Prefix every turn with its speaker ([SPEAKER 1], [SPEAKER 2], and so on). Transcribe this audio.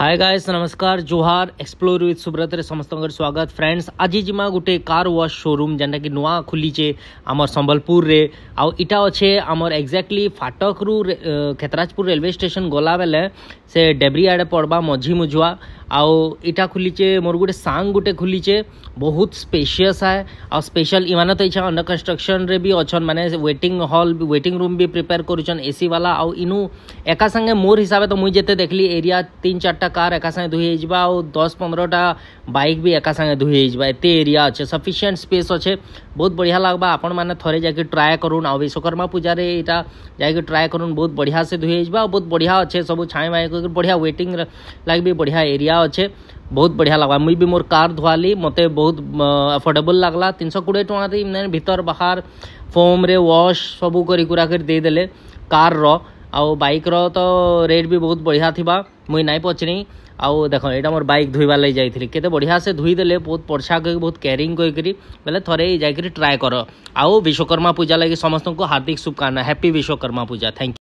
[SPEAKER 1] Hi guys नमस्कार जोहार explore with Subrat रे समस्त स्वागत फ्रेंड्स। आज जिमा गोटे कार वाश शोरूम जेनटा कि नुआ खुलीचे आमर संबलपुर रे आउ इटा अच्छे आमर एक्जाक्टली फाटक रु खेतराजपुर रेलवे स्टेशन गला बेले से डेब्री आड़े पड़वा मझी मुझुआ आउ इटा खुलीचे मोर गोटे सांग गोटे खुलीचे बहुत स्पेशियस है आ स्पेशल इमान तो इच्छा अंडर कंस्ट्रक्शन रे भी अच्छन माने वेटिंग हॉल वेटिंग रूम भी प्रिपेयर करुचन एसी वाला आउ इनु एका संगे मोर हिसाब तो मुझे जेते देखली एरिया 3-4टा कार एका संगे धुई जावा और 10-15टा बाइक भी एका संगे धुई जावा एते एरिया अच्छे सफिशिएंट स्पेस अच्छे बहुत बढ़िया लगबा। आपण माने थरे जाके ट्राए करूँ आ विश्वकर्मा पूजा रे इटा जाके ट्राए करूँ बहुत बढ़िया से धुई जावा बहुत बढ़िया अच्छे सब छाई माई बढ़िया वेटिंग लाग भी बढ़िया एरिया अच्छे बहुत बढ़िया लगवा। मुई भी मोर कार धुआली मते बहुत अफोर्डेबल लगला 320 टଙ୍କା भीतर बाहर फोम रे वॉश सबू करी कुरा कर दे देले कार रो आउ बाइक रो तो रेट भी बहुत बढ़िया थिबा मुई नाई पचनी आउ देखो एटा मोर बाइक धुईबा लई जाइथिली केते बढ़िया से धुई देले बहुत पर्छा कर बहुत केयरिंग करी बेले थरे जाई करी ट्राई करो आउ विश्वकर्मा पूजा लगी समस्त को हार्दिक शुभकामना happy Vishwakarma Puja thank you.